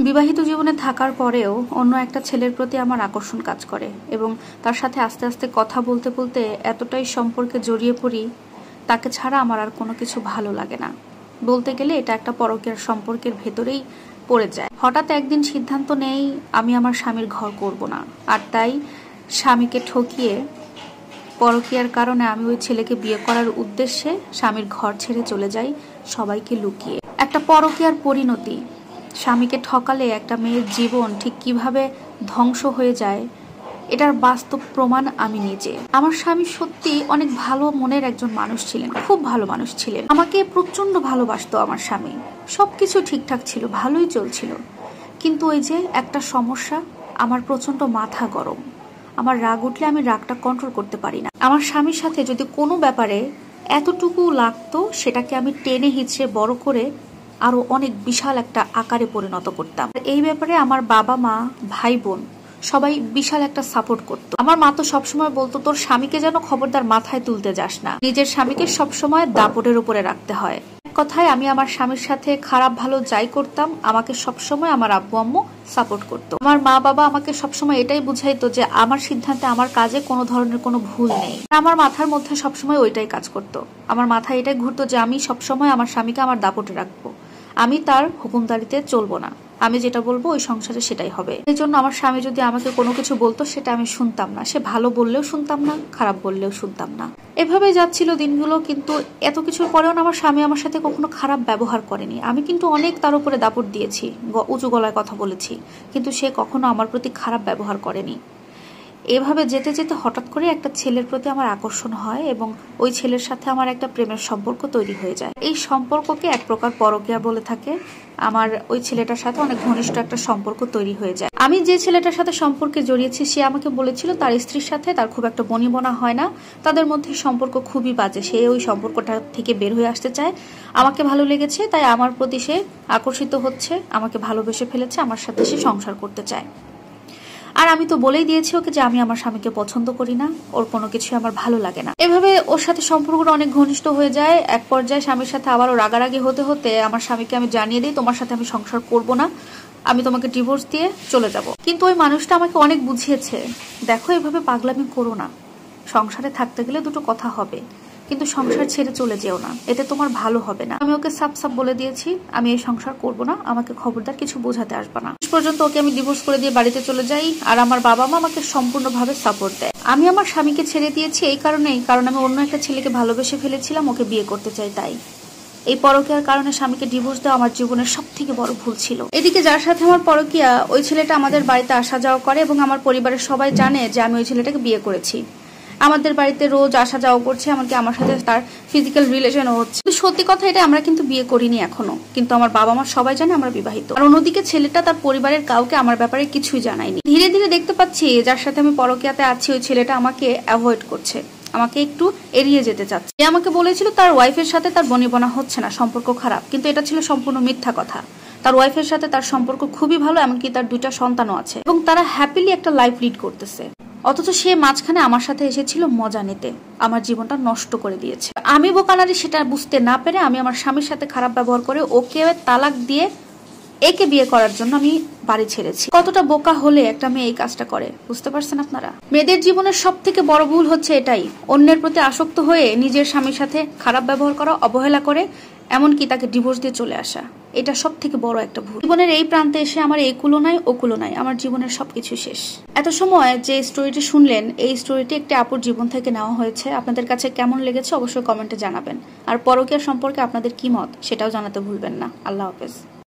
বিবাহিত জীবনে থাকার পরেও অন্য একটা ছেলের প্রতি আমার আকর্ষণ কাজ করে এবং তার সাথে আস্তে আস্তে কথা বলতে বলতে এতটাই সম্পর্কে জড়িয়ে পড়ি, তাকে ছাড়া আমার আর কোনো কিছু ভালো লাগে না। বলতে গেলে এটা একটা পরকীয়ার সম্পর্কের ভেতরেই পড়ে যায়। হঠাৎ একদিন সিদ্ধান্ত নেই আমি আমার স্বামীর ঘর করব না, আর তাই স্বামীকে ঠকিয়ে পরকীয়ার কারণে আমি ওই ছেলেকে বিয়ে করার উদ্দেশ্যে স্বামীর ঘর ছেড়ে চলে যাই, সবাইকে লুকিয়ে। একটা পরকীয়ার পরিণতি, স্বামীকে ঠকালে একটা মেয়ের জীবন ঠিক কিভাবে ধ্বংস হয়ে যায় এটার বাস্তব প্রমাণ আমি নিজে। আমার স্বামী সত্যি অনেক ভালো মনের একজন মানুষ ছিলেন, খুব ভালো মানুষ ছিলেন। আমাকে প্রচন্ড ভালোবাসতো আমার স্বামী, সবকিছু ঠিকঠাক ছিল, ভালোই চলছিল। কিন্তু ওই যে একটা সমস্যা, আমার প্রচন্ড মাথা গরম। আমার রাগ উঠলে আমি রাগটা কন্ট্রোল করতে পারি না। আমার স্বামীর সাথে যদি কোনো ব্যাপারে এতটুকু লাগতো, সেটাকে আমি টেনে হিচড়ে বড় করে আরো অনেক বিশাল একটা আকারে পরিণত করতাম। এই ব্যাপারে আমার বাবা মা ভাই বোন সবাই বিশাল একটা সাপোর্ট করতো। আমার মা তো সবসময় বলতো, তোর স্বামীকে যেন খবরদার মাথায় তুলতে যাস না, নিজের স্বামীকে সবসময় দাপটের উপরে রাখতে হয়। এক কথায় আমি আমার স্বামীর সাথে খারাপ ভালো যাই করতাম, আমাকে সবসময় আমার আব্বু আম্মু সাপোর্ট করতো। আমার মা বাবা আমাকে সবসময় এটাই বুঝাইতো যে আমার সিদ্ধান্তে আমার কাজে কোনো ধরনের কোনো ভুল নেই। আমার মাথার মধ্যে সবসময় ওইটাই কাজ করতো। আমার মাথায় এটাই ঘুরতো যে আমি সবসময় আমার স্বামীকে আমার দাপটে রাখবো, আমি তার হুকুমদারিতে চলবো না, আমি যেটা বলবো ওই সংসারে সেটাই হবে। এই জন্য আমার স্বামী যদি আমাকে কোনো কিছু বলতো সেটা আমি শুনতাম না, সে ভালো বললেও শুনতাম না, খারাপ বললেও শুনতাম না। এভাবে যাচ্ছিল দিনগুলো। কিন্তু এত কিছুর পরেও আমার স্বামী আমার সাথে কখনো খারাপ ব্যবহার করেনি। আমি কিন্তু অনেক তার উপরে দাপট দিয়েছি, উঁচু গলায় কথা বলেছি, কিন্তু সে কখনো আমার প্রতি খারাপ ব্যবহার করেনি। এভাবে যেতে যেতে হঠাৎ করে একটা ছেলের প্রতি আমার আকর্ষণ হয় এবং ওই ছেলের সাথে আমার একটা প্রেমের সম্পর্ক তৈরি হয়ে যায়। এই সম্পর্ককে এক প্রকার পরকীয়া বলে থাকে। আমার ওই ছেলেটার সাথে অনেক ঘনিষ্ঠ একটা সম্পর্ক তৈরি হয়ে যায়। আমি যে ছেলেটার সাথে সম্পর্কে জড়িয়েছি সে আমাকে বলেছিল তার স্ত্রীর সাথে তার খুব একটা বনিবনা হয় না, তাদের মধ্যে সম্পর্ক খুবই বাজে। সে ওই সম্পর্কটা থেকে বের হয়ে আসতে চায়। আমাকে ভালো লেগেছে, তাই আমার প্রতি সে আকর্ষিত হচ্ছে, আমাকে ভালোবেসে ফেলেছে, আমার সাথে সে সংসার করতে চায়। আর আমি তো বলেই দিয়েছি ওকে যে আমি আমার স্বামীকে পছন্দ করি না, ওর কোনো কিছু আমার ভালো লাগে না। এভাবে ওর সাথে সম্পর্কটা অনেক ঘনিষ্ঠ হয়ে যায়। এক পর্যায়ে স্বামীর সাথে আবারও রাগারাগি হতে হতে আমার স্বামীকে আমি জানিয়ে দিই, তোমার সাথে আমি সংসার করব না, আমি তোমাকে ডিভোর্স দিয়ে চলে যাব। কিন্তু ওই মানুষটা আমাকে অনেক বুঝিয়েছে, দেখো এভাবে পাগলামি করো না, সংসারে থাকতে গেলে দুটো কথা হবে, কিন্তু সংসার ছেড়ে চলে যেও না, এতে তোমার ভালো হবে না। আমি ওকে সাপ সাপ বলে দিয়েছি আমি এই সংসার করব না, আমাকে খবরদার কিছু বোঝাতে আসবে না। শেষ পর্যন্ত ওকে আমি ডিভোর্স করে দিয়ে বাড়িতে চলে যাই। আর আমার বাবা মা আমাকে সম্পূর্ণভাবে সাপোর্ট দেয়। আমি আমার স্বামীকে ছেড়ে দিয়েছি এই কারণেই, কারণ আমি অন্য একটা ছেলেকে ভালোবেসে ফেলেছিলাম, ওকে বিয়ে করতে চাই। তাই এই পরকীয়ার কারণে স্বামীকে ডিভোর্স দেওয়া আমার জীবনের সব থেকে বড় ভুল ছিল। এদিকে যার সাথে আমার পরকীয়া, ওই ছেলেটা আমাদের বাড়িতে আসা যাওয়া করে এবং আমার পরিবারের সবাই জানে যে আমি ওই ছেলেটাকে বিয়ে করেছি। আমাদের বাড়িতে রোজ আসা যাওয়া করছে, এমনকি আমার সাথে তার ফিজিক্যাল রিলেশনও হচ্ছে। সত্যি কথা এটা, আমরা কিন্তু বিয়ে করিনি এখনো, কিন্তু আমার বাবা মা সবাই জানে আমরা বিবাহিত। আর অন্যদিকে ছেলেটা তার পরিবারের কাউকে আমার ব্যাপারে কিছুই জানায়নি। ধীরে ধীরে দেখতে পাচ্ছি যার সাথে আমি পরকীয়াতে আছি ওই ছেলেটা আমাকে অ্যাভয়েড করছে, আমাকে একটু এড়িয়ে যেতে চাচ্ছে। সে আমাকে বলেছিল তার ওয়াইফের সাথে তার বনিবনা হচ্ছে না, সম্পর্ক খারাপ, কিন্তু এটা ছিল সম্পূর্ণ মিথ্যা কথা। তার ওয়াইফের সাথে তার সম্পর্ক খুবই ভালো, এমনকি তার 2টা সন্তানও আছে এবং তারা হ্যাপিলি একটা লাইফ লিড করতেছে। অথচ সে মাঝখানে আমার সাথে এসেছিল মজা নিতে, আমার জীবনটা নষ্ট করে দিয়েছে। আমি বোকানারি সেটা বুঝতে না পেরে আমি আমার স্বামীর সাথে খারাপ ব্যবহার করে ওকে তালাক দিয়ে একে বিয়ে করার জন্য আমি বাড়ি ছেড়েছি। কতটা বোকা হলে একটা মেয়ে এই কাজটা করে, বুঝতে পারছেন আপনারা? মেয়েদের জীবনের সব থেকে বড় ভুল হচ্ছে এটাই, অন্যের প্রতি আসক্ত হয়ে নিজের স্বামীর সাথে খারাপ ব্যবহার করা, অবহেলা করে, এমনকি তাকে ডিভোর্স দিয়ে চলে আসা। এটা সব থেকে বড় একটা ভুল। জীবনের এই প্রান্তে এসে আমার এই কুলো নাই ও কুলো নাই, আমার জীবনের সবকিছু শেষ। এত সময় যে স্টোরিটি শুনলেন, এই স্টোরিটি একটি আপুর জীবন থেকে নেওয়া হয়েছে। আপনাদের কাছে কেমন লেগেছে অবশ্যই কমেন্টে জানাবেন। আর পরকীয়া সম্পর্কে আপনাদের কি মত সেটাও জানাতে ভুলবেন না। আল্লাহ হাফেজ।